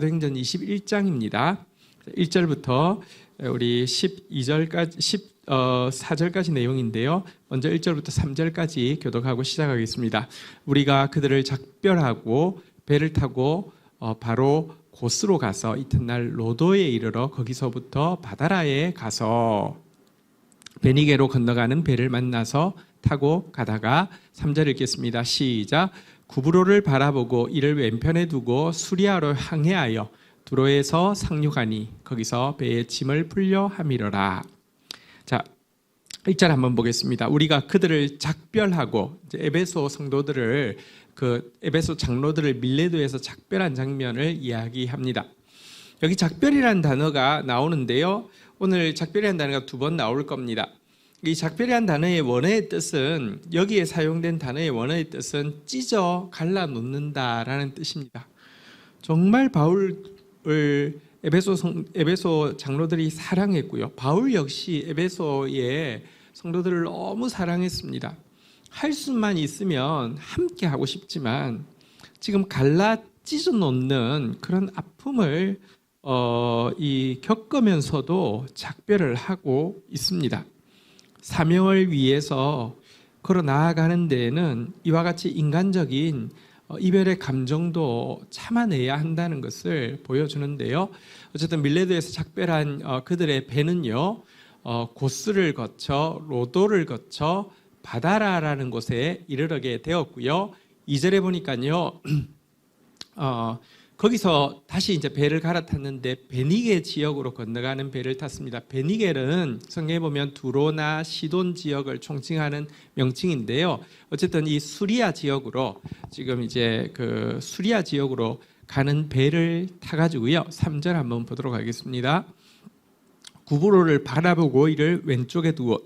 사도행전 21장입니다. 1절부터 우리 12절까지 4절까지 내용인데요. 먼저 1절부터 3절까지 교독하고 시작하겠습니다. 우리가 그들을 작별하고 배를 타고 바로 고스로 가서 이튿날 로도에 이르러 거기서부터 바다라에 가서 베니게로 건너가는 배를 만나서 타고 가다가 3절 읽겠습니다. 시작. 구브로를 바라보고 이를 왼편에 두고 수리아로 항해하여 두로에서 상륙하니 거기서 배의 짐을 풀려 함이러라. 자, 1절 한번 보겠습니다. 우리가 그들을 작별하고 이제 에베소 성도들을 에베소 장로들을 밀레도에서 작별한 장면을 이야기합니다. 여기 작별이라는 단어가 나오는데요. 오늘 작별이라는 단어가 2번 나올 겁니다. 이 작별이라는 단어의 원어의 뜻은 여기에 사용된 단어의 원어의 뜻은 찢어 갈라놓는다라는 뜻입니다. 정말 바울을 에베소 장로들이 사랑했고요. 바울 역시 에베소의 성도들을 너무 사랑했습니다. 할 수만 있으면 함께 하고 싶지만 지금 갈라 찢어 놓는 그런 아픔을 겪으면서도 작별을 하고 있습니다. 사명을 위해서 걸어 나아가는 데에는 이와 같이 인간적인 이별의 감정도 참아내야 한다는 것을 보여주는데요. 어쨌든 밀레도에서 작별한 그들의 배는요, 고스를 거쳐 로도를 거쳐 바다라라는 곳에 이르게 되었고요. 2절에 보니까요, 거기서 다시 이제 배를 갈아탔는데 베니게 지역으로 건너가는 배를 탔습니다. 베니게는 성경에 보면 두로나 시돈 지역을 총칭하는 명칭인데요. 어쨌든 이 수리아 지역으로 지금 이제 수리아 지역으로 가는 배를 타가지고요. 3절 한번 보도록 하겠습니다. 구브로를 바라보고 이를 왼쪽에 두어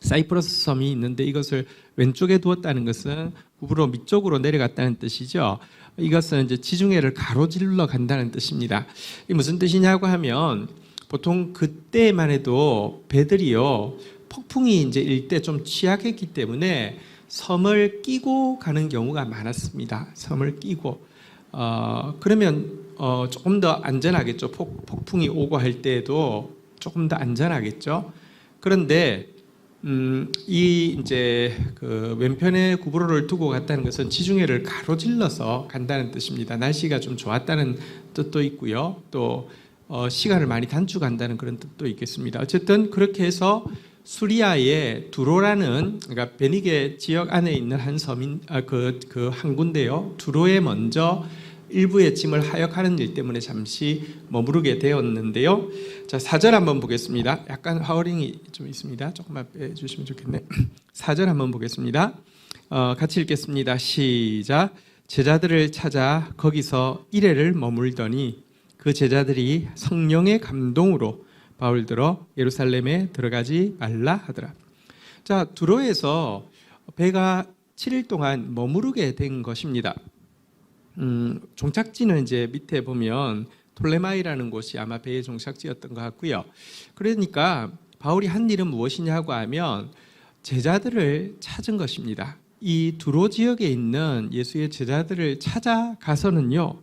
사이프러스 섬이 있는데 이것을 왼쪽에 두었다는 것은 구브로 밑쪽으로 내려갔다는 뜻이죠. 이것은 이제 지중해를 가로질러 간다는 뜻입니다. 이게 무슨 뜻이냐고 하면 보통 그때만 해도 배들이요 폭풍이 이제 일 때 좀 취약했기 때문에 섬을 끼고 가는 경우가 많았습니다. 섬을 끼고 그러면 조금 더 안전하겠죠. 폭풍이 오고 할 때에도 조금 더 안전하겠죠. 그런데 이 이제 왼편에 구브로를 두고 갔다는 것은 지중해를 가로질러서 간다는 뜻입니다. 날씨가 좀 좋았다는 뜻도 있고요. 또 시간을 많이 단축한다는 그런 뜻도 있겠습니다. 어쨌든 그렇게 해서 수리아의 두로라는 그러니까 베니게 지역 안에 있는 한 섬인 그 항구인데요. 두로에 먼저 일부의 짐을 하역하는 일 때문에 잠시 머무르게 되었는데요. 자, 4절 한번 보겠습니다. 약간 하어링이 좀 있습니다. 조금만 빼주시면 좋겠네. 4절 한번 보겠습니다. 같이 읽겠습니다. 시작. 제자들을 찾아 거기서 이레를 머물더니 그 제자들이 성령의 감동으로 바울들어 예루살렘에 들어가지 말라 하더라. 자, 두로에서 배가 7일 동안 머무르게 된 것입니다. 종착지는 이제 밑에 보면 톨레마이라는 곳이 아마 배의 종착지였던 것 같고요. 그러니까 바울이 한 일은 무엇이냐고 하면 제자들을 찾은 것입니다. 이 두로 지역에 있는 예수의 제자들을 찾아가서는요,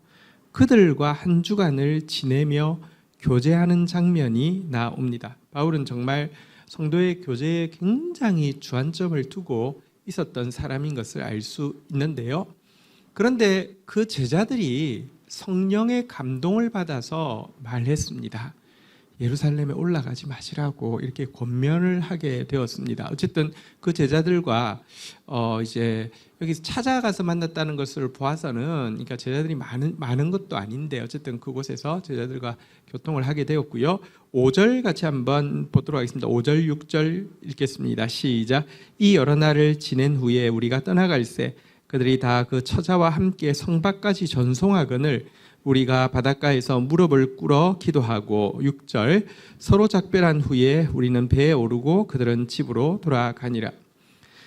그들과 한 주간을 지내며 교제하는 장면이 나옵니다. 바울은 정말 성도의 교제에 굉장히 주안점을 두고 있었던 사람인 것을 알 수 있는데요. 그런데 그 제자들이 성령의 감동을 받아서 말했습니다. 예루살렘에 올라가지 마시라고 이렇게 권면을 하게 되었습니다. 어쨌든 그 제자들과 이제 여기서 찾아가서 만났다는 것을 보아서는, 그러니까 제자들이 많은 것도 아닌데 어쨌든 그곳에서 제자들과 교통을 하게 되었고요. 5절 같이 한번 보도록 하겠습니다. 5절, 6절 읽겠습니다. 시작. 이 여러 날을 지낸 후에 우리가 떠나갈새 그들이 다 그 처자와 함께 성밖까지 전송하거늘 우리가 바닷가에서 무릎을 꿇어 기도하고 6절 서로 작별한 후에 우리는 배에 오르고 그들은 집으로 돌아가니라.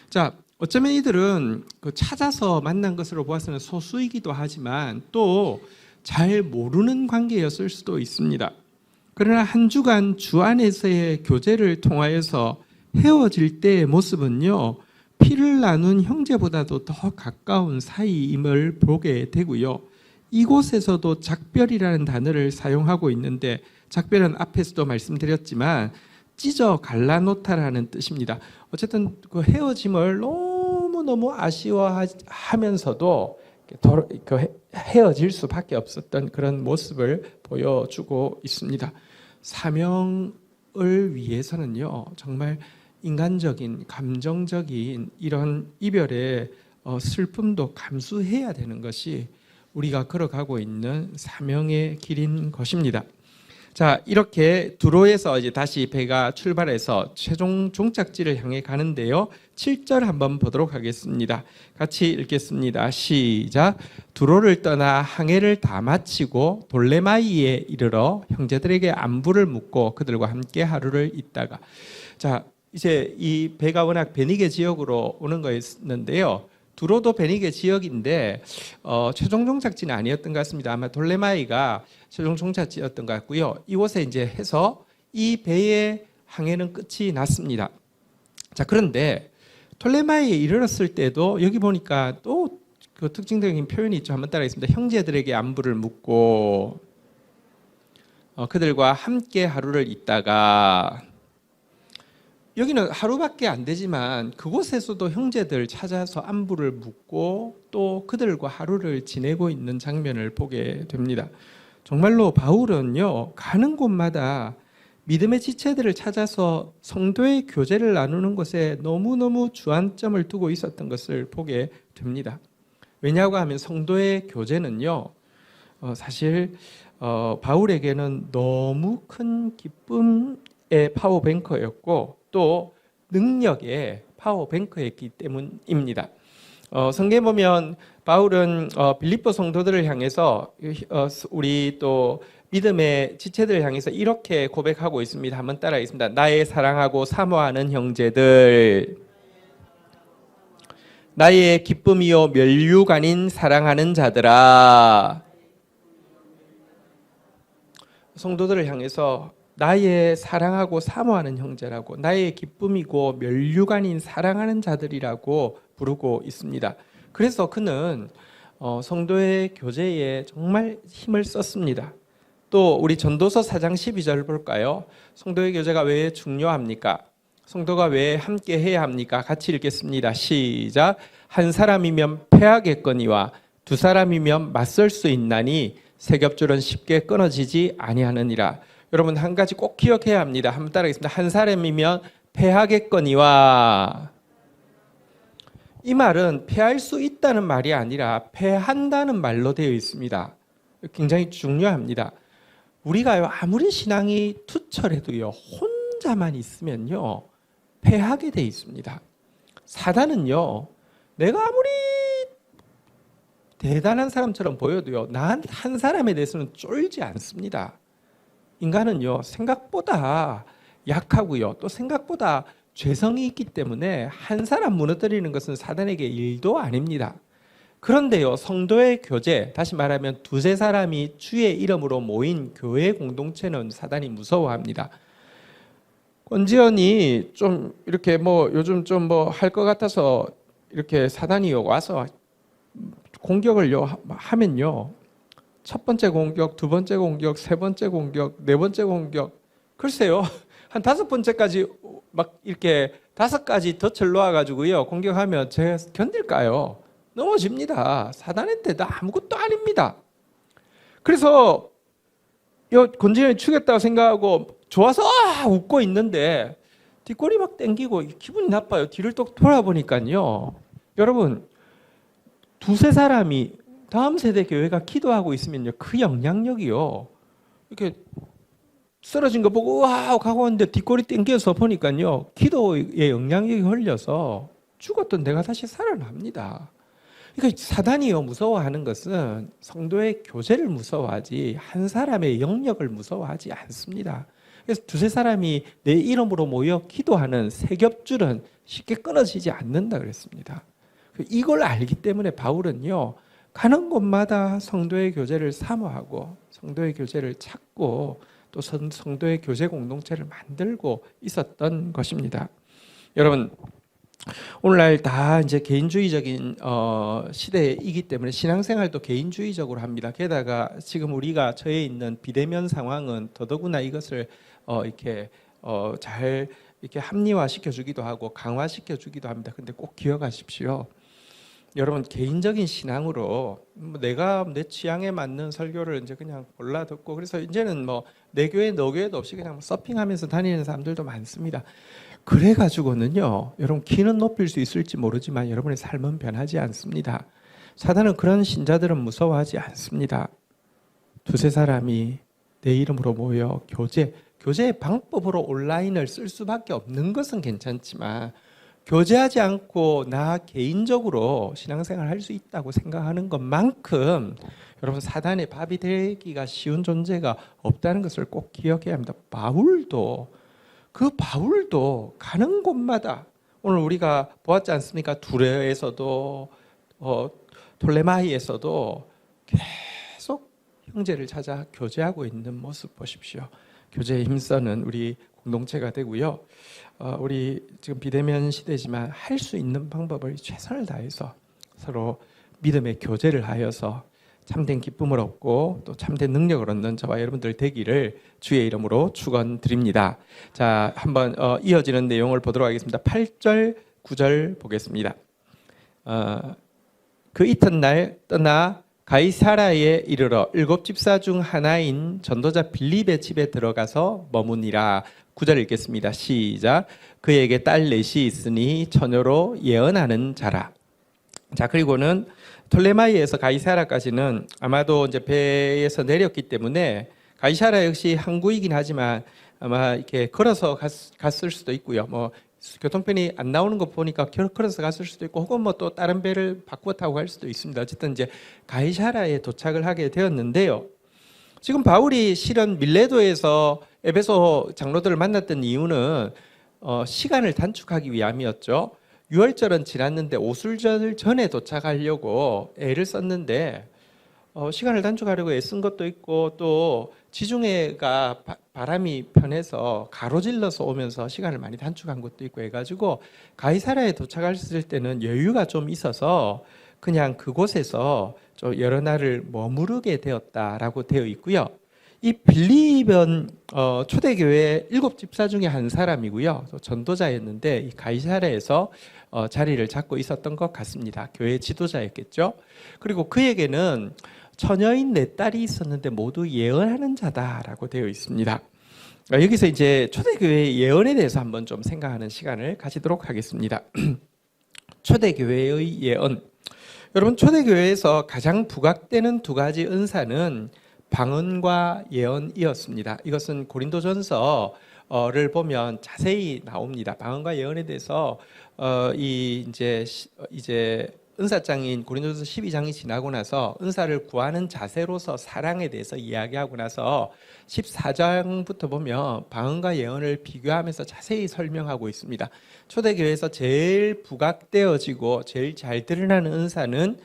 자, 어쩌면 이들은 찾아서 만난 것으로 보아서는 소수이기도 하지만 또 잘 모르는 관계였을 수도 있습니다. 그러나 한 주간 주 안에서의 교제를 통하여서 헤어질 때의 모습은요, 피를 나눈 형제보다도 더 가까운 사이임을 보게 되고요. 이곳에서도 작별이라는 단어를 사용하고 있는데 작별은 앞에서도 말씀드렸지만 찢어 갈라놓다라는 뜻입니다. 어쨌든 그 헤어짐을 너무너무 아쉬워하면서도 헤어질 수밖에 없었던 그런 모습을 보여주고 있습니다. 사명을 위해서는요, 정말 인간적인, 감정적인 이런 이별의 슬픔도 감수해야 되는 것이 우리가 걸어가고 있는 사명의 길인 것입니다. 자, 이렇게 두로에서 이제 다시 배가 출발해서 최종 종착지를 향해 가는데요. 7절 한번 보도록 하겠습니다. 같이 읽겠습니다. 시작. 두로를 떠나 항해를 다 마치고 돌레마이에 이르러 형제들에게 안부를 묻고 그들과 함께 하루를 있다가. 자, 이제 이 배가 워낙 베니게 지역으로 오는 거였는데요. 두로도 베니게 지역인데 최종 종착지는 아니었던 것 같습니다. 아마 돌레마이가 최종 종착지였던 것 같고요. 이곳에 이제 해서 이 배의 항해는 끝이 났습니다. 자, 그런데 돌레마이에 이르렀을 때도 여기 보니까 또 그 특징적인 표현이 있죠. 한번 따라하겠습니다. 형제들에게 안부를 묻고 그들과 함께 하루를 있다가, 여기는 하루밖에 안 되지만 그곳에서도 형제들 찾아서 안부를 묻고 또 그들과 하루를 지내고 있는 장면을 보게 됩니다. 정말로 바울은요, 가는 곳마다 믿음의 지체들을 찾아서 성도의 교제를 나누는 것에 너무너무 주안점을 두고 있었던 것을 보게 됩니다. 왜냐고 하면 성도의 교제는요, 사실 바울에게는 너무 큰 기쁨의 파워뱅커였고 또 능력의 파워뱅크였기 때문입니다. 성경에 보면 바울은 빌립보 성도들을 향해서 우리 또 믿음의 지체들을 향해서 이렇게 고백하고 있습니다. 한번 따라하겠습니다. 나의 사랑하고 사모하는 형제들, 나의 기쁨이요 멸육 아닌 사랑하는 자들아. 성도들을 향해서 나의 사랑하고 사모하는 형제라고, 나의 기쁨이고 멸육 아닌 사랑하는 자들이라고 부르고 있습니다. 그래서 그는 성도의 교제에 정말 힘을 썼습니다. 또 우리 전도서 4장 12절 볼까요? 성도의 교제가 왜 중요합니까? 성도가 왜 함께 해야 합니까? 같이 읽겠습니다. 시작. 한 사람이면 패하겠거니와 두 사람이면 맞설 수 있나니 세 겹줄은 쉽게 끊어지지 아니하느니라. 여러분, 한 가지 꼭 기억해야 합니다. 한번 따라하겠습니다. 한 사람이면 패하겠거니와. 이 말은 패할 수 있다는 말이 아니라 패한다는 말로 되어 있습니다. 굉장히 중요합니다. 우리가요, 아무리 신앙이 투철해도요, 혼자만 있으면요, 패하게 돼 있습니다. 사단은요, 내가 아무리 대단한 사람처럼 보여도요, 나 한 사람에 대해서는 쫄지 않습니다. 인간은요, 생각보다 약하고요, 또 생각보다 죄성이 있기 때문에 한 사람 무너뜨리는 것은 사단에게 일도 아닙니다. 그런데요, 성도의 교제, 다시 말하면 두세 사람이 주의 이름으로 모인 교회 공동체는 사단이 무서워합니다. 권지현이 좀 이렇게 요즘 좀 할 것 같아서 이렇게 사단이 와서 공격을 하면요, 첫 번째 공격, 두 번째 공격, 세 번째 공격, 네 번째 공격, 글쎄요, 한 다섯 번째까지 막 이렇게 5가지 덫을 놓아가지고요 공격하면 제가 견딜까요? 넘어집니다. 사단한테 나 아무것도 아닙니다. 그래서 권진영이 죽였다고 생각하고 좋아서 웃고 있는데 뒷골이 막 땡기고 기분이 나빠요. 뒤를 또 돌아보니까요, 여러분, 두세 사람이 다음 세대 교회가 기도하고 있으면요, 그 영향력이요, 이렇게 쓰러진 거 보고 와 가고 있는데 뒷골이 땡겨서 보니까요, 기도의 영향력이 흘려서 죽었던 내가 다시 살아납니다. 그러니까 사단이요, 무서워하는 것은 성도의 교제를 무서워하지 한 사람의 영역을 무서워하지 않습니다. 그래서 두세 사람이 내 이름으로 모여 기도하는 세 겹줄은 쉽게 끊어지지 않는다 그랬습니다. 이걸 알기 때문에 바울은요, 가는 곳마다 성도의 교제를 사모하고 성도의 교제를 찾고 또 성도의 교제 공동체를 만들고 있었던 것입니다. 여러분, 오늘날 다 이제 개인주의적인 시대이기 때문에 신앙생활도 개인주의적으로 합니다. 게다가 지금 우리가 처해 있는 비대면 상황은 더더구나 이것을 이렇게 잘 이렇게 합리화시켜 주기도 하고 강화시켜 주기도 합니다. 근데 꼭 기억하십시오. 여러분 개인적인 신앙으로 내가 내 취향에 맞는 설교를 이제 그냥 골라 듣고 그래서 이제는 뭐 내 교회 너 교회도 없이 그냥 서핑하면서 다니는 사람들도 많습니다. 그래 가지고는요, 여러분 키는 높일 수 있을지 모르지만 여러분의 삶은 변하지 않습니다. 사단은 그런 신자들은 무서워하지 않습니다. 두세 사람이 내 이름으로 모여 교제의 방법으로 온라인을 쓸 수밖에 없는 것은 괜찮지만 교제하지 않고 나 개인적으로 신앙생활 할 수 있다고 생각하는 것만큼 여러분 사단의 밥이 되기가 쉬운 존재가 없다는 것을 꼭 기억해야 합니다. 바울도 가는 곳마다 오늘 우리가 보았지 않습니까? 두레에서도 톨레마이에서도 계속 형제를 찾아 교제하고 있는 모습 보십시오. 교제에 힘쓰는 우리 공동체가 되고요. 우리 지금 비대면 시대지만 할 수 있는 방법을 최선을 다해서 서로 믿음의 교제를 하여서 참된 기쁨을 얻고 또 참된 능력을 얻는 저와 여러분들 되기를 주의 이름으로 축원드립니다. 자, 한번 이어지는 내용을 보도록 하겠습니다. 8절, 9절 보겠습니다. 그 이튿날 떠나 가이사라에 이르러 7 집사 중 하나인 전도자 빌립의 집에 들어가서 머무니라. 9절 읽겠습니다. 시작. 그에게 딸 넷이 있으니 처녀로 예언하는 자라. 자, 그리고는 톨레마이에서 가이사라까지는 아마도 이제 배에서 내렸기 때문에 가이사라 역시 항구이긴 하지만 아마 이렇게 걸어서 갔을 수도 있고요. 뭐 교통편이 안 나오는 거 보니까 걸어서 갔을 수도 있고 혹은 뭐 또 다른 배를 바꾸어 타고 갈 수도 있습니다. 어쨌든 이제 가이사라에 도착을 하게 되었는데요. 지금 바울이 실은 밀레도에서 에베소 장로들을 만났던 이유는 시간을 단축하기 위함이었죠. 유월절은 지났는데 오술절 전에 도착하려고 애를 썼는데 시간을 단축하려고 애쓴 것도 있고 또 지중해가 바람이 편해서 가로질러서 오면서 시간을 많이 단축한 것도 있고 해가지고 가이사라에 도착했을 때는 여유가 좀 있어서 그냥 그곳에서 좀 여러 날을 머무르게 되었다라고 되어 있고요. 이 빌립은 초대교회 7 집사 중에 한 사람이고요. 전도자였는데 이 가이사라에서 자리를 잡고 있었던 것 같습니다. 교회 지도자였겠죠. 그리고 그에게는 처녀인 4딸이 있었는데 모두 예언하는 자다라고 되어 있습니다. 여기서 이제 초대교회의 예언에 대해서 한번 좀 생각하는 시간을 가지도록 하겠습니다. 초대교회의 예언. 여러분 초대교회에서 가장 부각되는 2가지 은사는 방언과 예언이었습니다. 이것은 고린도전서를 보면 자세히 나옵니다. 방언과 예언에 대해서 이제 은사장인 고린도전서 12장이 지나고 나서 은사를 구하는 자세로서 사랑에 대해서 이야기하고 나서 14장부터 보면 방언과 예언을 비교하면서 자세히 설명하고 있습니다. 초대교회에서 제일 부각되어지고 제일 잘 드러나는 은사는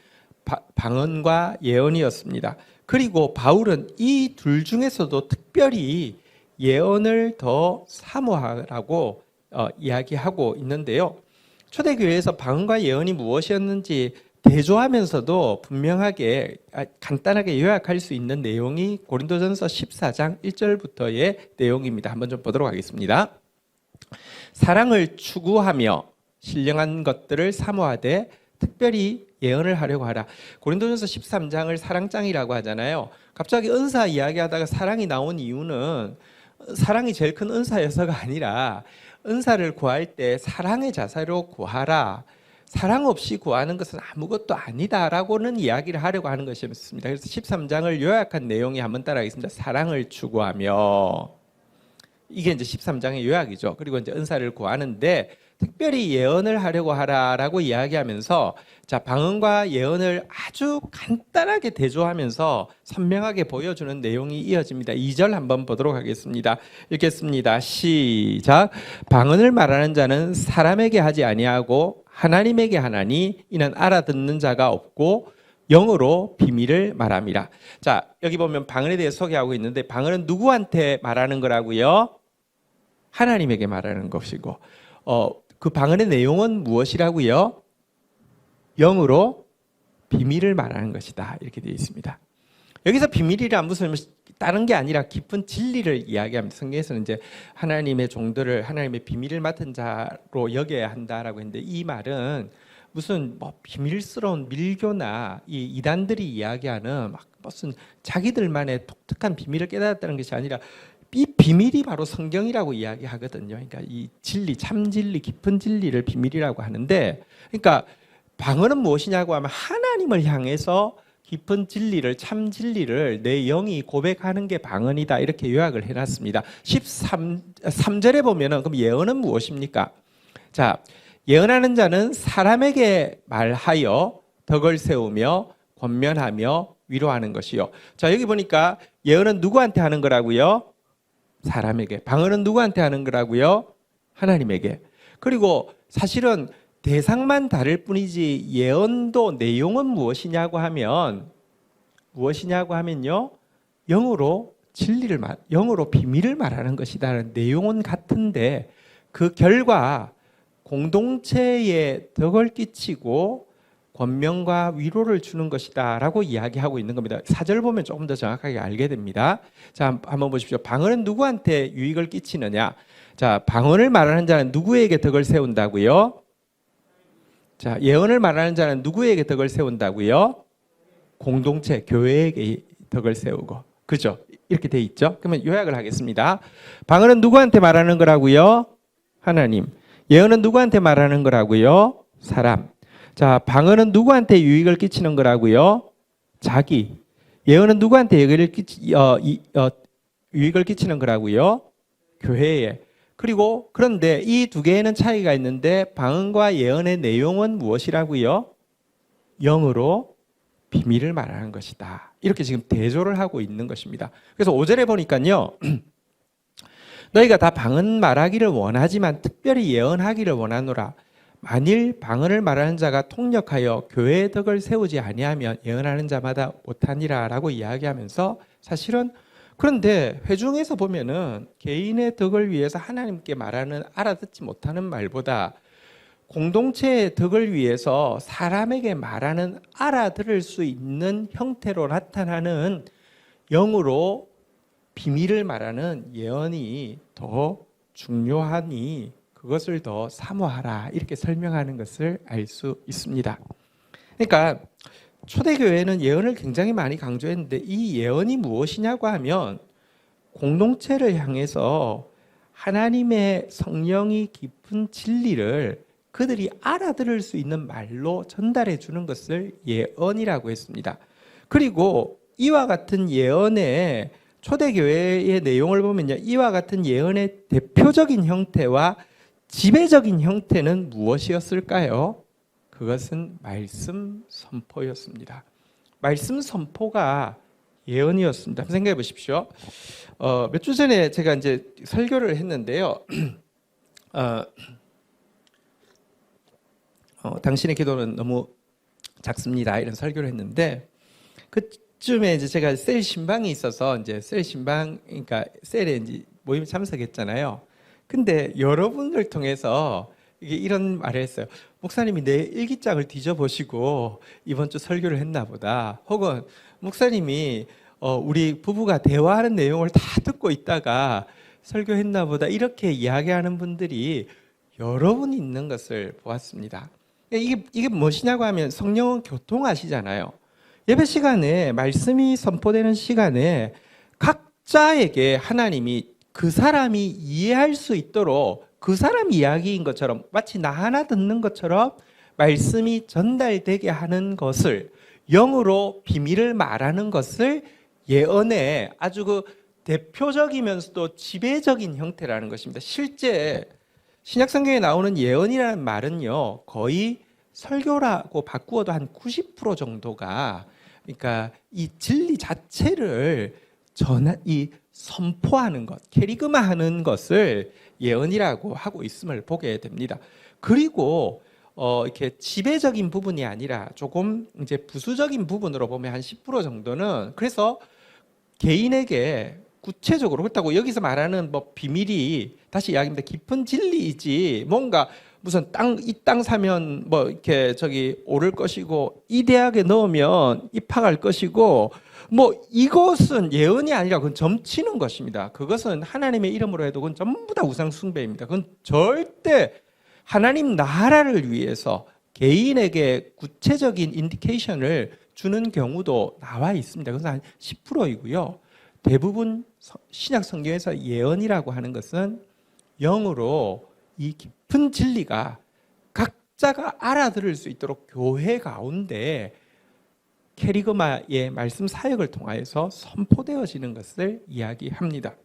방언과 예언이었습니다. 그리고 바울은 이 둘 중에서도 특별히 예언을 더 사모하라고 이야기하고 있는데요. 초대교회에서 방언과 예언이 무엇이었는지 대조하면서도 분명하게 간단하게 요약할 수 있는 내용이 고린도전서 14장 1절부터의 내용입니다. 한번 좀 보도록 하겠습니다. 사랑을 추구하며 신령한 것들을 사모하되 특별히 예언을 하려고 하라. 고린도전서 13장을 사랑장이라고 하잖아요. 갑자기 은사 이야기하다가 사랑이 나온 이유는 사랑이 제일 큰 은사여서가 아니라 은사를 구할 때 사랑의 자세로 구하라. 사랑 없이 구하는 것은 아무것도 아니다라고는 이야기를 하려고 하는 것이었습니다. 그래서 13장을 요약한 내용이 한번 따라하겠습니다. 사랑을 추구하며, 이게 이제 13장의 요약이죠. 그리고 이제 은사를 구하는데 특별히 예언을 하려고 하라라고 이야기하면서 자, 방언과 예언을 아주 간단하게 대조하면서 선명하게 보여주는 내용이 이어집니다. 2절 한번 보도록 하겠습니다. 읽겠습니다. 시작. 방언을 말하는 자는 사람에게 하지 아니하고 하나님에게 하나니 이는 알아듣는 자가 없고 영어로 비밀을 말함이라. 자, 여기 보면 방언에 대해 소개하고 있는데 방언은 누구한테 말하는 거라고요? 하나님에게 말하는 것이고 그 방언의 내용은 무엇이라고요? 영으로 비밀을 말하는 것이다. 이렇게 되어 있습니다. 여기서 비밀이란 무슨 다른 게 아니라 깊은 진리를 이야기합니다. 성경에서는 이제 하나님의 종들을 하나님의 비밀을 맡은 자로 여겨야 한다라고 했는데, 이 말은 무슨 뭐 비밀스러운 밀교나 이 이단들이 이야기하는 막 무슨 자기들만의 독특한 비밀을 깨달았다는 것이 아니라, 이 비밀이 바로 성경이라고 이야기하거든요. 그러니까 이 진리, 참 진리, 깊은 진리를 비밀이라고 하는데, 그러니까 방언은 무엇이냐고 하면 하나님을 향해서 깊은 진리를, 참 진리를 내 영이 고백하는 게 방언이다. 이렇게 요약을 해놨습니다. 13절에 보면은 그럼 예언은 무엇입니까? 자, 예언하는 자는 사람에게 말하여 덕을 세우며 권면하며 위로하는 것이요. 자, 여기 보니까 예언은 누구한테 하는 거라고요? 사람에게. 방언은 누구한테 하는 거라고요? 하나님에게. 그리고 사실은 대상만 다를 뿐이지 예언도 내용은 무엇이냐고 하면요, 영으로 진리를 영으로 비밀을 말하는 것이다는 내용은 같은데, 그 결과 공동체에 덕을 끼치고 권면과 위로를 주는 것이다라고 이야기하고 있는 겁니다. 4절 보면 조금 더 정확하게 알게 됩니다. 자, 한번 보십시오. 방언은 누구한테 유익을 끼치느냐? 자, 방언을 말하는 자는 누구에게 덕을 세운다고요? 자, 예언을 말하는 자는 누구에게 덕을 세운다고요? 공동체, 교회에게 덕을 세우고. 그죠? 이렇게 돼 있죠? 그러면 요약을 하겠습니다. 방언은 누구한테 말하는 거라고요? 하나님. 예언은 누구한테 말하는 거라고요? 사람. 자, 방언은 누구한테 유익을 끼치는 거라고요? 자기. 예언은 누구한테 유익을 끼치는 거라고요? 교회에. 그리고 그런데 이 두 개에는 차이가 있는데, 방언과 예언의 내용은 무엇이라고요? 영으로 비밀을 말하는 것이다. 이렇게 지금 대조를 하고 있는 것입니다. 그래서 5절에 보니까요, 너희가 다 방언 말하기를 원하지만 특별히 예언하기를 원하노라. 만일 방언을 말하는 자가 통역하여 교회의 덕을 세우지 아니하면 예언하는 자마다 못하니라 라고 이야기하면서, 사실은 그런데 회중에서 보면은 개인의 덕을 위해서 하나님께 말하는, 알아듣지 못하는 말보다 공동체의 덕을 위해서 사람에게 말하는, 알아들을 수 있는 형태로 나타나는 영으로 비밀을 말하는 예언이 더 중요하니 그것을 더 사모하라. 이렇게 설명하는 것을 알 수 있습니다. 그러니까 초대교회는 예언을 굉장히 많이 강조했는데, 이 예언이 무엇이냐고 하면 공동체를 향해서 하나님의 성령이 깊은 진리를 그들이 알아들을 수 있는 말로 전달해 주는 것을 예언이라고 했습니다. 그리고 이와 같은 예언의, 초대교회의 내용을 보면요, 이와 같은 예언의 대표적인 형태와 지배적인 형태는 무엇이었을까요? 그것은 말씀 선포였습니다. 말씀 선포가 예언이었습니다. 한번 생각해 보십시오. 몇 주 전에 제가 이제 설교를 했는데요. 당신의 기도는 너무 작습니다. 이런 설교를 했는데, 그쯤에 이제 제가 셀 신방이 있어서 이제 셀 신방, 그러니까 셀에 이제 모임에 참석했잖아요. 근데 여러분을 통해서 이게 이런 말을 했어요. 목사님이 내 일기장을 뒤져보시고 이번 주 설교를 했나 보다. 혹은 목사님이 우리 부부가 대화하는 내용을 다 듣고 있다가 설교했나 보다. 이렇게 이야기하는 분들이 여러분이 있는 것을 보았습니다. 이게 무엇이냐고 하면 성령은 교통하시잖아요. 예배 시간에, 말씀이 선포되는 시간에 각자에게 하나님이 그 사람이 이해할 수 있도록, 그 사람 이야기인 것처럼, 마치 나 하나 듣는 것처럼 말씀이 전달되게 하는 것을, 영으로 비밀을 말하는 것을 예언의 아주 그 대표적이면서도 지배적인 형태라는 것입니다. 실제 신약성경에 나오는 예언이라는 말은요, 거의 설교라고 바꾸어도 한 90% 정도가, 그러니까 이 진리 자체를 선포하는 것, 캐리그마하는 것을 예언이라고 하고 있음을 보게 됩니다. 그리고 이렇게 지배적인 부분이 아니라 조금 이제 부수적인 부분으로 보면 한 10% 정도는, 그래서 개인에게 구체적으로, 그렇다고 여기서 말하는 뭐 비밀이, 다시 이야기합니다, 깊은 진리이지 뭔가 무슨 이 땅 사면 뭐 이렇게 저기 오를 것이고 이 대학에 넣으면 입학할 것이고 뭐 이것은 예언이 아니라 그건 점치는 것입니다. 그것은 하나님의 이름으로 해도 그건 전부 다 우상 숭배입니다. 그건 절대 하나님 나라를 위해서 개인에게 구체적인 인디케이션을 주는 경우도 나와 있습니다. 그것은 한 10%이고요. 대부분 신약 성경에서 예언이라고 하는 것은 영으로 이 깊은 진리가 각자가 알아들을 수 있도록 교회 가운데 캐리그마의 말씀 사역을 통하여서 선포되어지는 것을 이야기합니다.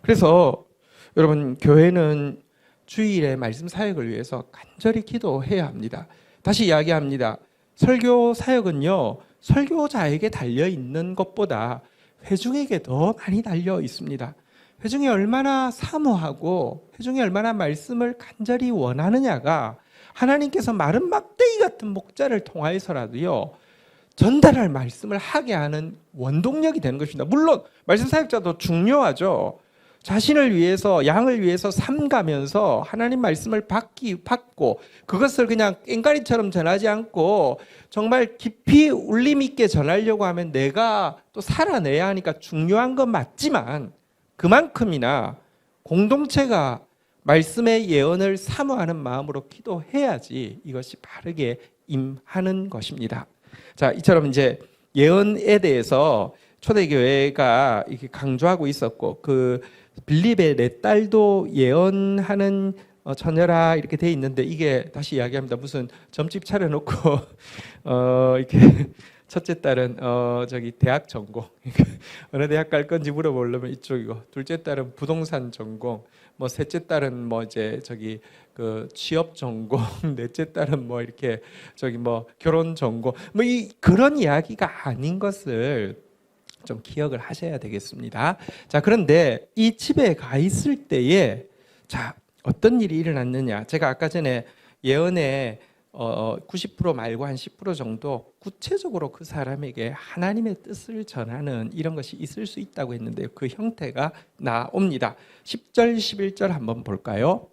그래서 여러분 교회는 주일에 말씀 사역을 위해서 간절히 기도해야 합니다. 다시 이야기합니다. 설교 사역은요, 설교자에게 달려 있는 것보다 회중에게 더 많이 달려 있습니다. 회중이 얼마나 사모하고 회중이 얼마나 말씀을 간절히 원하느냐가 하나님께서 마른 막대기 같은 목자를 통하여서라도요 전달할 말씀을 하게 하는 원동력이 되는 것입니다. 물론 말씀 사역자도 중요하죠. 자신을 위해서 양을 위해서 삼가면서 하나님 말씀을 받고 그것을 그냥 깽가리처럼 전하지 않고 정말 깊이 울림 있게 전하려고 하면 내가 또 살아내야 하니까 중요한 건 맞지만 그만큼이나 공동체가 말씀의 예언을 사모하는 마음으로 기도해야지 이것이 바르게 임하는 것입니다. 자, 이처럼 이제 예언에 대해서 초대교회가 이렇게 강조하고 있었고 그 빌립의 내 딸도 예언하는 처녀라 이렇게 돼 있는데 이게 다시 이야기합니다. 무슨 점집 차려놓고 이렇게 첫째 딸은 저기 대학 전공 어느 대학 갈 건지 물어보려면 이쪽이고 둘째 딸은 부동산 전공 뭐 셋째 딸은 뭐 이제 저기 그 취업 전공 넷째 딸은 뭐 이렇게 저기 뭐 결혼 전공 뭐 그런 이야기가 아닌 것을 좀 기억을 하셔야 되겠습니다. 자, 그런데 이 집에 가 있을 때에 자 어떤 일이 일어났느냐? 제가 아까 전에 예언의 90% 말고 한 10% 정도 구체적으로 그 사람에게 하나님의 뜻을 전하는 이런 것이 있을 수 있다고 했는데요. 그 형태가 나옵니다. 10절, 11절 한번 볼까요?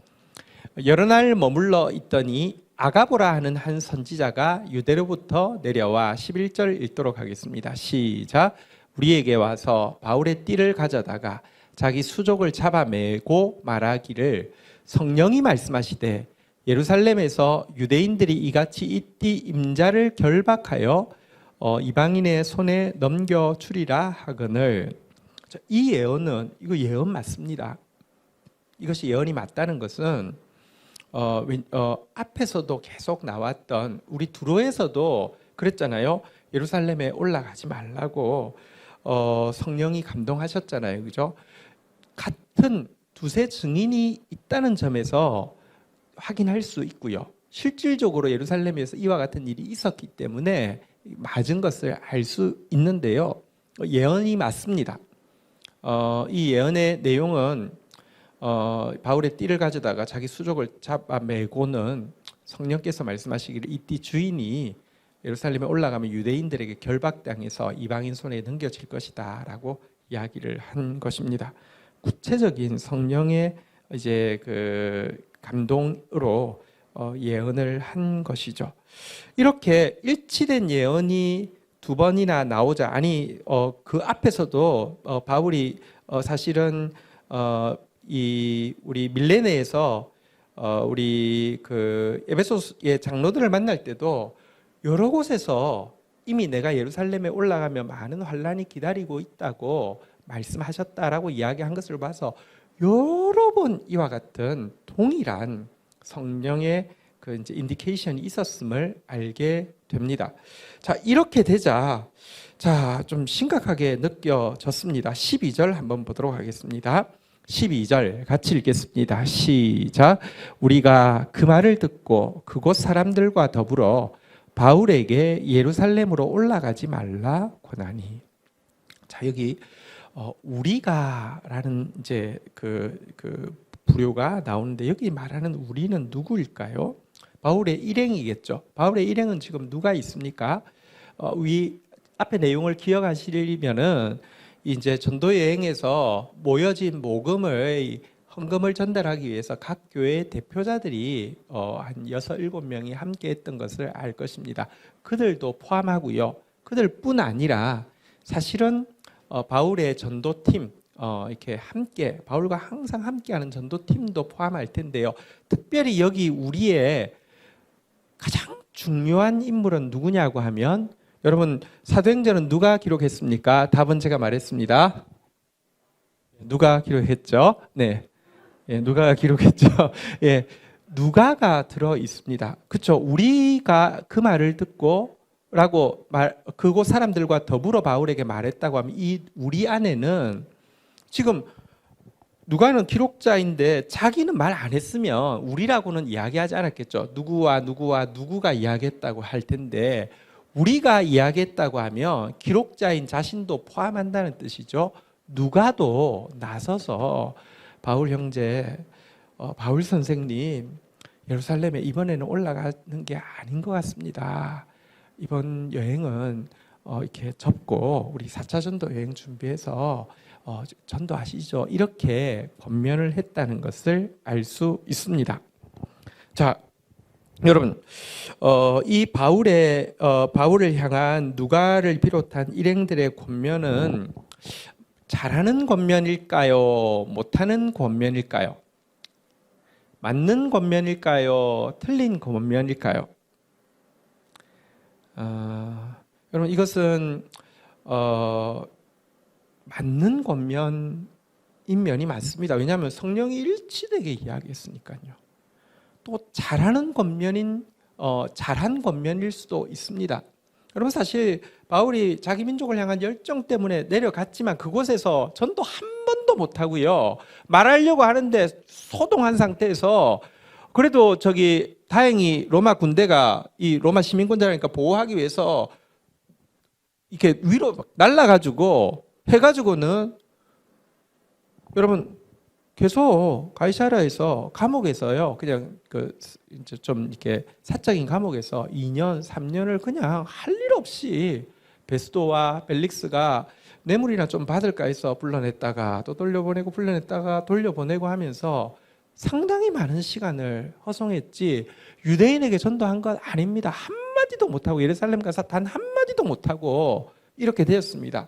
여러 날 머물러 있더니 아가보라 하는 한 선지자가 유대로부터 내려와 11절 읽도록 하겠습니다. 시작. 우리에게 와서 바울의 띠를 가져다가 자기 수족을 잡아매고 말하기를 성령이 말씀하시되 예루살렘에서 유대인들이 이같이 이 띠 임자를 결박하여 이방인의 손에 넘겨주리라 하거늘. 이 예언은 이거 예언 맞습니다. 이것이 예언이 맞다는 것은 앞에서도 계속 나왔던 우리 두로에서도 그랬잖아요. 예루살렘에 올라가지 말라고 성령이 감동하셨잖아요. 그죠? 같은 두세 증인이 있다는 점에서 확인할 수 있고요. 실질적으로 예루살렘에서 이와 같은 일이 있었기 때문에 맞은 것을 알 수 있는데요. 예언이 맞습니다. 이 예언의 내용은 바울의 띠를 가져다가 자기 수족을 잡아매고는 성령께서 말씀하시기를 이 띠 주인이 예루살렘에 올라가면 유대인들에게 결박당해서 이방인 손에 넘겨질 것이다 라고 이야기를 한 것입니다. 구체적인 성령의 이제 그 감동으로 예언을 한 것이죠. 이렇게 일치된 예언이 두 번이나 나오자 그 앞에서도 바울이 사실은 이 우리 밀레네에서 우리 그 에베소의 장로들을 만날 때도 여러 곳에서 이미 내가 예루살렘에 올라가면 많은 환란이 기다리고 있다고 말씀하셨다라고 이야기한 것을 봐서 여러 번 이와 같은 동일한 성령의 그 이제 인디케이션이 있었음을 알게 됩니다. 자, 이렇게 되자 좀 심각하게 느껴졌습니다. 12절 한번 보도록 하겠습니다. 12절 같이 읽겠습니다. 시작. 우리가 그 말을 듣고 그곳 사람들과 더불어 바울에게 예루살렘으로 올라가지 말라 권하니. 자, 여기 우리가라는 이제 그 부류가 나오는데 여기 말하는 우리는 누구일까요? 바울의 일행이겠죠. 바울의 일행은 지금 누가 있습니까? 위 앞에 내용을 기억하시려면은 이제 전도 여행에서 모여진 복음을 헌금을 전달하기 위해서 각 교회 대표자들이 한 6, 7명이 함께 했던 것을 알 것입니다. 그들도 포함하고요. 그들뿐 아니라 사실은 바울의 전도팀, 이렇게 함께 바울과 항상 함께하는 전도팀도 포함할 텐데요. 특별히 여기 우리의 가장 중요한 인물은 누구냐고 하면, 여러분 사도행전은 누가 기록했습니까? 답은 제가 말했습니다. 누가 기록했죠? 네, 누가 기록했죠? 예, 누가가 들어 있습니다. 그렇죠? 우리가 그 말을 듣고 그곳 사람들과 더불어 바울에게 말했다고 하면 이 우리 안에는 지금 누가는 기록자인데 자기는 말 안 했으면 우리라고는 이야기하지 않았겠죠. 누구가 이야기했다고 할 텐데 우리가 이야기했다고 하면 기록자인 자신도 포함한다는 뜻이죠. 누가도 나서서 바울 형제, 바울 선생님 예루살렘에 이번에는 올라가는 게 아닌 것 같습니다. 이번 여행은 이렇게 접고 우리 4차 전도 여행 준비해서 전도하시죠. 이렇게 권면을 했다는 것을 알 수 있습니다. 자, 여러분, 이 바울을 향한 누가를 비롯한 일행들의 권면은 잘하는 권면일까요? 못하는 권면일까요? 맞는 권면일까요? 틀린 권면일까요? 여러분, 이것은 맞는 권면인 면이 많습니다. 왜냐하면 성령이 일치되게 이야기했으니까요. 또 잘하는 권면인 잘한 권면일 수도 있습니다. 여러분, 사실 바울이 자기 민족을 향한 열정 때문에 내려갔지만 그곳에서 전도 한 번도 못 하고요. 말하려고 하는데 소동한 상태에서, 그래도 다행히 로마 군대가 이 로마 시민권자라니까 보호하기 위해서 이렇게 위로 날라가지고 해가지고는, 여러분, 계속 가이사랴에서 감옥에서요, 그냥 좀 이렇게 사적인 감옥에서 2년, 3년을 그냥 할 일 없이 베스도와 벨릭스가 뇌물이나 좀 받을까 해서 불러냈다가 또 돌려보내고 불러냈다가 돌려보내고 하면서 상당히 많은 시간을 허송했지, 유대인에게 전도한 것 아닙니다. 한마디도 못하고, 예루살렘 가서 단 한마디도 못하고 이렇게 되었습니다.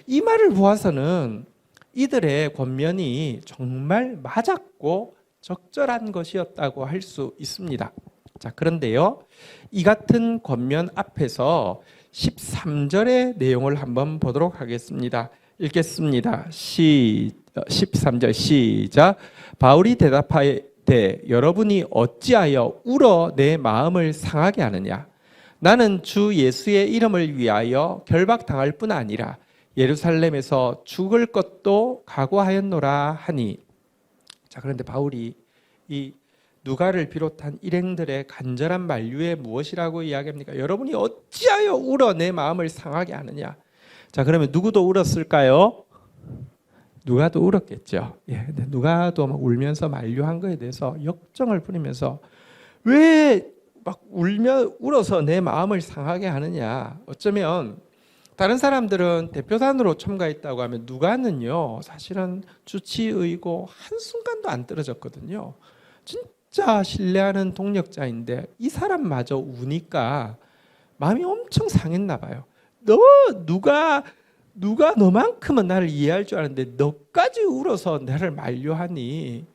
이 말을 보아서는 이들의 권면이 정말 맞았고 적절한 것이었다고 할 수 있습니다. 자, 그런데요, 이 같은 권면 앞에서 13절의 내용을 한번 보도록 하겠습니다. 읽겠습니다. 13절 시작. 바울이 대답하되 여러분이 어찌하여 울어 내 마음을 상하게 하느냐? 나는 주 예수의 이름을 위하여 결박당할 뿐 아니라 예루살렘에서 죽을 것도 각오하였노라 하니. 자, 그런데 바울이 이 누가를 비롯한 일행들의 간절한 만류에 무엇이라고 이야기합니까? 여러분이 어찌하여 울어 내 마음을 상하게 하느냐? 자, 그러면 누구도 울었을까요? 누가도 울었겠죠. 예, 근데 누가도 막 울면서 만류한 거에 대해서 역정을 부리면서 왜 막 울어서 내 마음을 상하게 하느냐? 어쩌면 다른 사람들은 대표단으로 첨가했다고 하면 누가는요, 사실은 주치의고 한순간도 안 떨어졌거든요. 진짜 신뢰하는 동력자인데 이 사람마저 우니까 마음이 엄청 상했나 봐요. 누가 너만큼은 나를 이해할 줄 아는데 너까지 울어서 나를 만류하니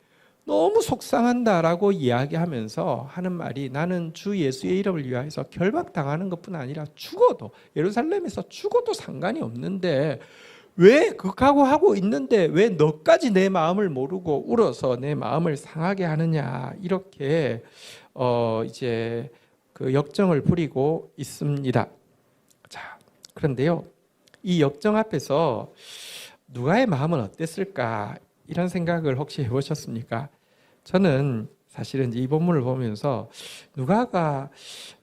너무 속상한다라고 이야기하면서 하는 말이, 나는 주 예수의 이름을 위하여서 결박당하는 것뿐 아니라 죽어도, 예루살렘에서 죽어도 상관이 없는데 왜 그 각오하고 있는데 왜 너까지 내 마음을 모르고 울어서 내 마음을 상하게 하느냐, 이렇게 이제 그 역정을 부리고 있습니다. 자, 그런데요, 이 역정 앞에서 누가의 마음은 어땠을까, 이런 생각을 혹시 해보셨습니까? 저는 사실은 이 본문을 보면서 누가가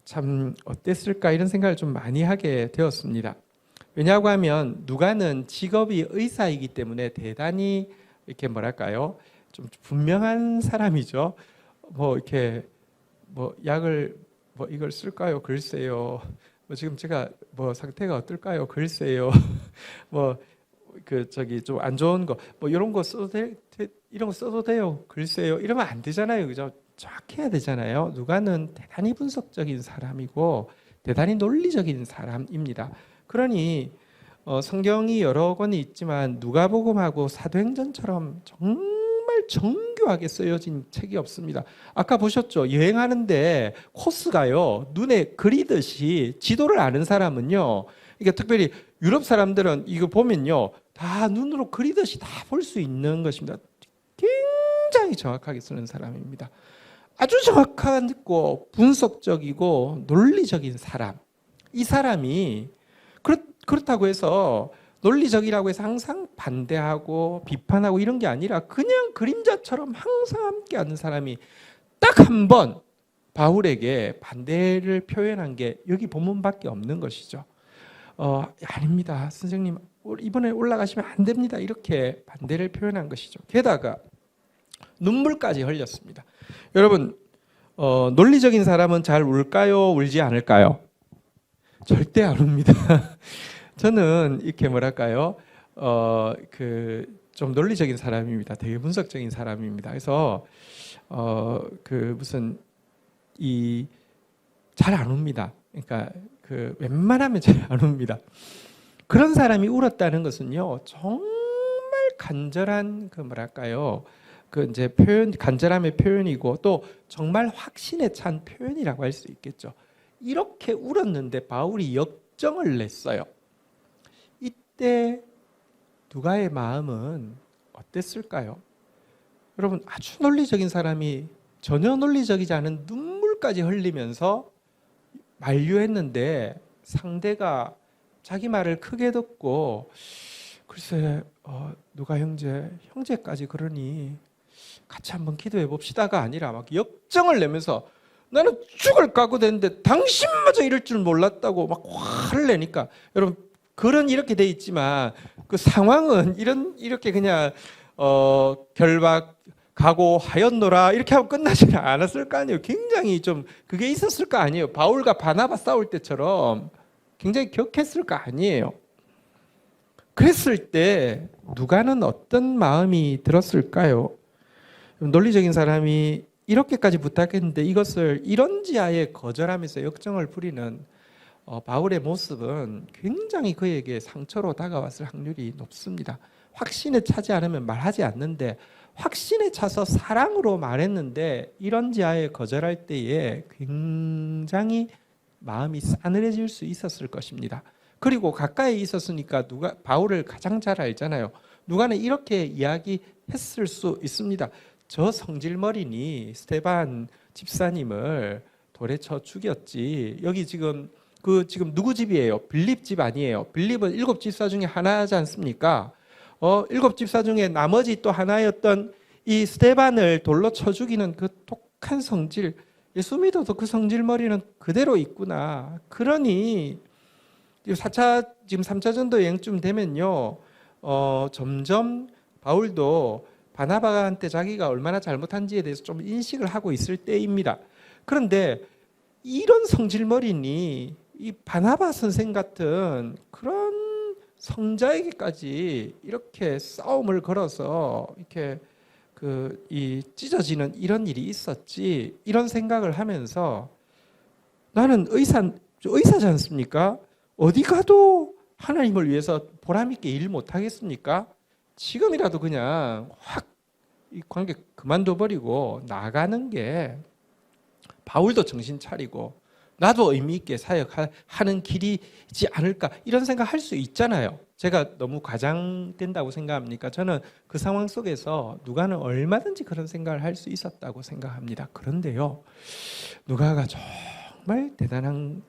참 어땠을까 이런 생각을 좀 많이 하게 되었습니다. 왜냐하고 하면 누가는 직업이 의사이기 때문에 대단히 이렇게 뭐랄까요, 좀 분명한 사람이죠. 이렇게 약을 이걸 쓸까요? 글쎄요. 지금 제가 상태가 어떨까요? 글쎄요. 좀 안 좋은 거 뭐 이런 거 써도 이런 거 써도 돼요. 글쎄요. 이러면 안 되잖아요. 그죠? 정확해야 되잖아요. 누가는 대단히 분석적인 사람이고 대단히 논리적인 사람입니다. 그러니 성경이 여러 권이 있지만 누가복음하고 사도행전처럼 정말 정교하게 쓰여진 책이 없습니다. 아까 보셨죠? 여행하는데 코스가요. 눈에 그리듯이 지도를 아는 사람은요. 이게 특별히 유럽 사람들은 이거 보면요. 다 눈으로 그리듯이 다 볼 수 있는 것입니다. 굉장히 정확하게 쓰는 사람입니다. 아주 정확하고 분석적이고 논리적인 사람. 이 사람이 그렇다고 해서 논리적이라고 해서 항상 반대하고 비판하고 이런 게 아니라 그냥 그림자처럼 항상 함께하는 사람이 딱 한 번 바울에게 반대를 표현한 게 여기 본문밖에 없는 것이죠. 아닙니다. 선생님 이번에 올라가시면 안 됩니다. 이렇게 반대를 표현한 것이죠. 게다가 눈물까지 흘렸습니다. 여러분 논리적인 사람은 잘 울까요? 울지 않을까요? 절대 안 웁니다. 저는 이렇게 뭐랄까요? 좀 논리적인 사람입니다. 되게 분석적인 사람입니다. 그래서 잘 안 웁니다. 그러니까 웬만하면 잘 안 웁니다. 그런 사람이 울었다는 것은요, 정말 간절한 뭐랄까요? 이제 간절함의 표현이고 또 정말 확신에 찬 표현이라고 할 수 있겠죠. 이렇게 울었는데 바울이 역정을 냈어요. 이때 누가의 마음은 어땠을까요? 여러분 아주 논리적인 사람이 전혀 논리적이지 않은 눈물까지 흘리면서 만류했는데 상대가 자기 말을 크게 듣고 글쎄 누가 형제까지 그러니 같이 한번 기도해 봅시다가 아니라 막 역정을 내면서 나는 죽을 각오 됐는데 당신마저 이럴 줄 몰랐다고 막 화를 내니까 여러분 글은 이렇게 돼 있지만 그 상황은 이렇게 그냥 결박 각오하였노라 이렇게 하고 끝나지는 않았을 거 아니에요. 굉장히 좀 그게 있었을 거 아니에요. 바울과 바나바 싸울 때처럼 굉장히 격했을 거 아니에요. 그랬을 때 누가는 어떤 마음이 들었을까요? 논리적인 사람이 이렇게까지 부탁했는데 이것을 이런지하에 거절하면서 역정을 부리는 바울의 모습은 굉장히 그에게 상처로 다가왔을 확률이 높습니다. 확신에 차지 않으면 말하지 않는데 확신에 차서 사랑으로 말했는데 이런지하에 거절할 때에 굉장히 마음이 싸늘해질 수 있었을 것입니다. 그리고 가까이 있었으니까 바울을 가장 잘 알잖아요. 누가는 이렇게 이야기했을 수 있습니다. 저 성질머리니 스데반 집사님을 돌에 쳐 죽였지. 여기 지금 누구 집이에요? 빌립 집 아니에요? 빌립은 7 집사 중에 하나지 않습니까? 7 집사 중에 나머지 또 하나였던 이 스데반을 돌로 쳐 죽이는 그 독한 성질, 예수 믿어도 그 성질머리는 그대로 있구나. 그러니 지금 3차 전도 여행쯤 되면요, 점점 바울도 바나바한테 자기가 얼마나 잘못한지에 대해서 좀 인식을 하고 있을 때입니다. 그런데 이런 성질머리니 이 바나바 선생 같은 그런 성자에게까지 이렇게 싸움을 걸어서 이렇게 이 찢어지는 이런 일이 있었지, 이런 생각을 하면서 나는 의사지 않습니까? 어디 가도 하나님을 위해서 보람있게 일 못하겠습니까? 지금이라도 그냥 확 이 관계 그만둬버리고 나가는 게 바울도 정신 차리고 나도 의미 있게 사역하는 길이지 않을까, 이런 생각 할 수 있잖아요. 제가 너무 과장된다고 생각합니까? 저는 그 상황 속에서 누가는 얼마든지 그런 생각을 할 수 있었다고 생각합니다. 그런데요, 누가가 정말 대단한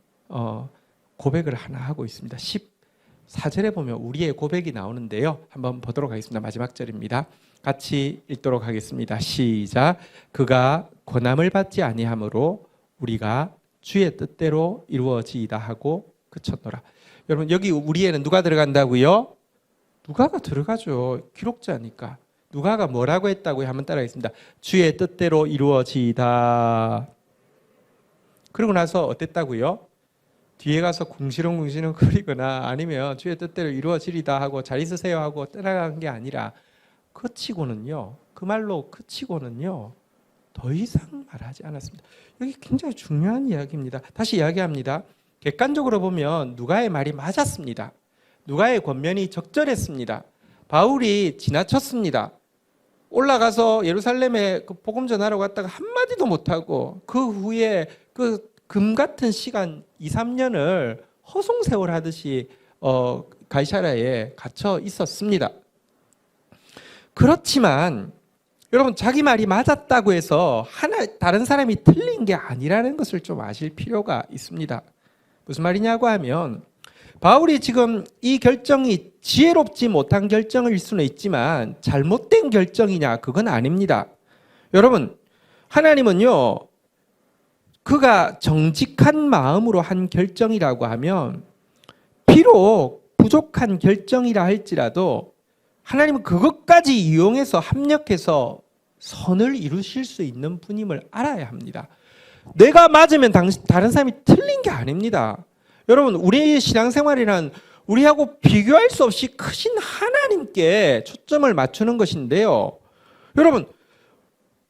고백을 하나 하고 있습니다. 14절에 보면 우리의 고백이 나오는데요, 한번 보도록 하겠습니다. 마지막 절입니다. 같이 읽도록 하겠습니다. 시작. 그가 고난을 받지 아니하므로 우리가 주의 뜻대로 이루어지이다 하고 그쳤노라. 여러분 여기 우리에는 누가 들어간다고요? 누가가 들어가죠. 기록자니까. 누가가 뭐라고 했다고요? 한번 따라하겠습니다. 주의 뜻대로 이루어지이다. 그러고 나서 어땠다고요? 뒤에 가서 궁시렁궁시렁 거리거나 아니면 주의 뜻대로 이루어지리다 하고 잘 있으세요 하고 떠나간 게 아니라 그 말로 그치고는요 더 이상 말하지 않았습니다. 여기 굉장히 중요한 이야기입니다. 다시 이야기합니다. 객관적으로 보면 누가의 말이 맞았습니다. 누가의 권면이 적절했습니다. 바울이 지나쳤습니다. 올라가서 예루살렘에 그 복음 전하러 갔다가 한마디도 못하고 그 후에 그 금 같은 시간 2, 3년을 허송세월 하듯이 가이사랴에 갇혀 있었습니다. 그렇지만 여러분 자기 말이 맞았다고 해서 다른 사람이 틀린 게 아니라는 것을 좀 아실 필요가 있습니다. 무슨 말이냐고 하면 바울이 지금 이 결정이 지혜롭지 못한 결정일 수는 있지만 잘못된 결정이냐 그건 아닙니다. 여러분 하나님은요 그가 정직한 마음으로 한 결정이라고 하면 비록 부족한 결정이라 할지라도 하나님은 그것까지 이용해서 합력해서 선을 이루실 수 있는 분임을 알아야 합니다. 내가 맞으면 다른 사람이 틀린 게 아닙니다. 여러분 우리의 신앙생활이란 우리하고 비교할 수 없이 크신 하나님께 초점을 맞추는 것인데요. 여러분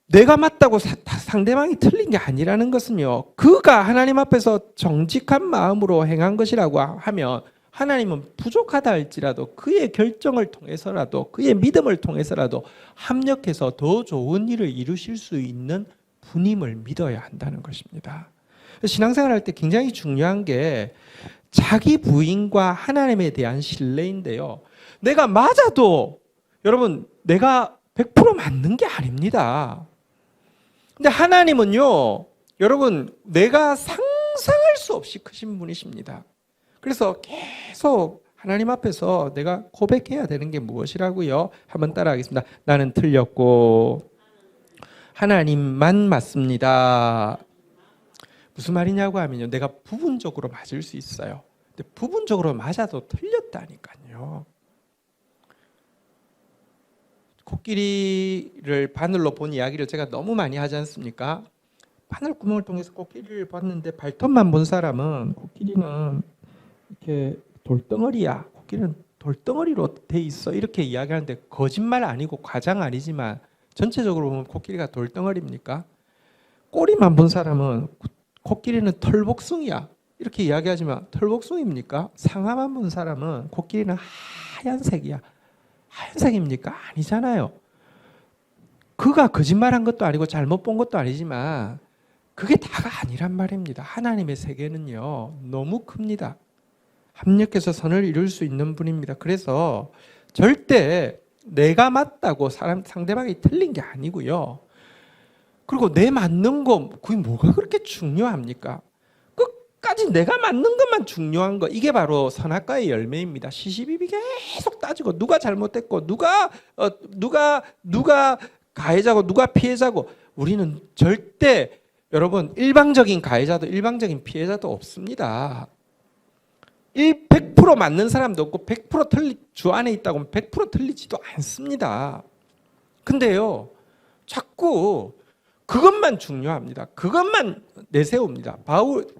내가 맞다고 상대방이 틀린 게 아니라는 것은요. 그가 하나님 앞에서 정직한 마음으로 행한 것이라고 하면 하나님은 부족하다 할지라도 그의 결정을 통해서라도 그의 믿음을 통해서라도 합력해서 더 좋은 일을 이루실 수 있는 분임을 믿어야 한다는 것입니다. 신앙생활 할 때 굉장히 중요한 게 자기 부인과 하나님에 대한 신뢰인데요. 내가 맞아도 여러분 내가 100% 맞는 게 아닙니다. 근데 하나님은요, 여러분, 내가 상상할 수 없이 크신 분이십니다. 그래서 계속 하나님 앞에서 내가 고백해야 되는 게 무엇이라고요? 한번 따라하겠습니다. 나는 틀렸고, 하나님만 맞습니다. 무슨 말이냐고 하면요, 내가 부분적으로 맞을 수 있어요. 근데 부분적으로 맞아도 틀렸다니까요. 코끼리를 바늘로 본 이야기를 제가 너무 많이 하지 않습니까? 바늘구멍을 통해서 코끼리를 봤는데 발톱만 본 사람은 코끼리는 이렇게 돌덩어리야. 코끼리는 돌덩어리로 돼 있어. 이렇게 이야기하는데 거짓말 아니고 과장 아니지만 전체적으로 보면 코끼리가 돌덩어리입니까? 꼬리만 본 사람은 코끼리는 털복숭이야. 이렇게 이야기하지만 털복숭이입니까? 상아만 본 사람은 코끼리는 하얀색이야. 하얀색입니까? 아니잖아요. 그가 거짓말한 것도 아니고 잘못 본 것도 아니지만 그게 다가 아니란 말입니다. 하나님의 세계는요 너무 큽니다. 합력해서 선을 이룰 수 있는 분입니다. 그래서 절대 내가 맞다고 상대방이 틀린 게 아니고요. 그리고 내 맞는 거 그게 뭐가 그렇게 중요합니까? 끝까지 내가 맞는 것만 중요한 거, 이게 바로 선악과의 열매입니다. 시시비비 계속 따지고 누가 잘못했고 누가 가해자고 누가 피해자고. 우리는 절대 여러분 일방적인 가해자도 일방적인 피해자도 없습니다. 100% 맞는 사람도 없고 100% 주 안에 있다고 하면 100% 틀리지도 않습니다. 근데요 자꾸 그것만 중요합니다. 그것만 내세웁니다.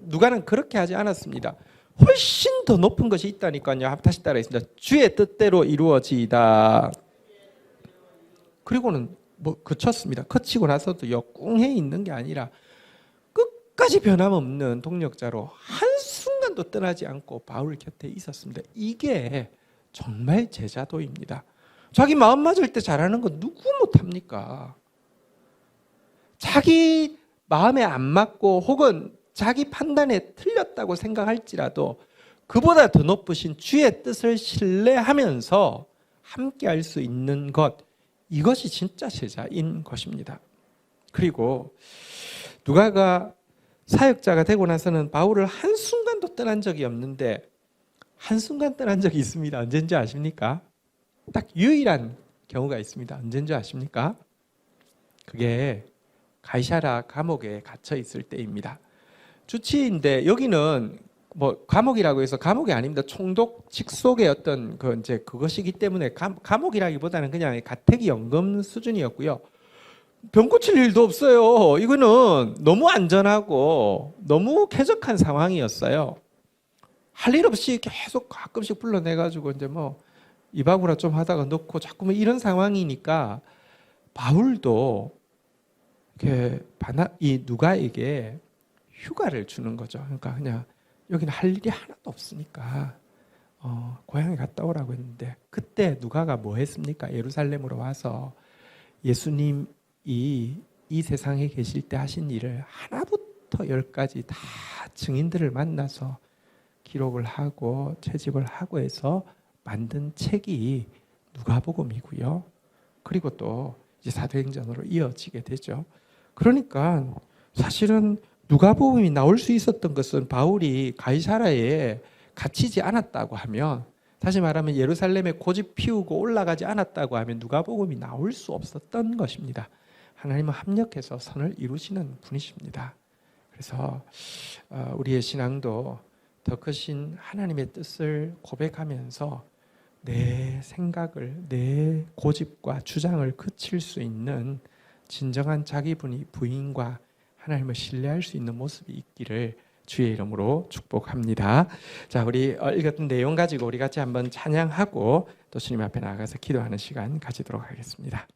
누가는 그렇게 하지 않았습니다. 훨씬 더 높은 것이 있다니까요. 다시 따라하겠습니다. 주의 뜻대로 이루어지이다. 그리고는 그쳤습니다. 그치고 나서도요 꿍해 있는 게 아니라 끝까지 변함없는 동력자로 한순간도 떠나지 않고 바울 곁에 있었습니다. 이게 정말 제자도입니다. 자기 마음 맞을 때 잘하는 거 누구 못합니까? 자기 마음에 안 맞고 혹은 자기 판단에 틀렸다고 생각할지라도 그보다 더 높으신 주의 뜻을 신뢰하면서 함께 할 수 있는 것, 이것이 진짜 제자인 것입니다. 그리고 누가가 사역자가 되고 나서는 바울을 한순간도 떠난 적이 없는데 한순간 떠난 적이 있습니다. 언제인지 아십니까? 딱 유일한 경우가 있습니다. 언제인지 아십니까? 그게 가이사랴 감옥에 갇혀 있을 때입니다. 주치인데 여기는 감옥이라고 해서 감옥이 아닙니다. 총독 직속의 어떤 그것이기 때문에 감옥이라기보다는 그냥 가택이 연금 수준이었고요. 병 고칠 일도 없어요. 이거는 너무 안전하고 너무 쾌적한 상황이었어요. 할 일 없이 계속 가끔씩 불러내가지고 이제 뭐 이바구라 좀 하다가 넣고 자꾸 뭐 이런 상황이니까 바울도 이렇게 이 누가에게 휴가를 주는 거죠. 그러니까 그냥 여기는 할 일이 하나도 없으니까 고향에 갔다 오라고 했는데 그때 누가가 뭐 했습니까? 예루살렘으로 와서 예수님이 이 세상에 계실 때 하신 일을 하나부터 열까지 다 증인들을 만나서 기록을 하고 채집을 하고 해서 만든 책이 누가복음이고요. 그리고 또 이제 사도행전으로 이어지게 되죠. 그러니까 사실은 누가복음이 나올 수 있었던 것은 바울이 가이사라에 갇히지 않았다고 하면, 다시 말하면 예루살렘에 고집 피우고 올라가지 않았다고 하면 누가복음이 나올 수 없었던 것입니다. 하나님은 합력해서 선을 이루시는 분이십니다. 그래서 우리의 신앙도 더 크신 하나님의 뜻을 고백하면서 내 생각을, 내 고집과 주장을 그칠 수 있는 진정한 자기 부인과 하나님을 신뢰할 수 있는 모습이 있기를 주의 이름으로 축복합니다. 자, 우리 읽었던 내용 가지고 우리 같이 한번 찬양하고 또 주님 앞에 나아가서 기도하는 시간 가지도록 하겠습니다.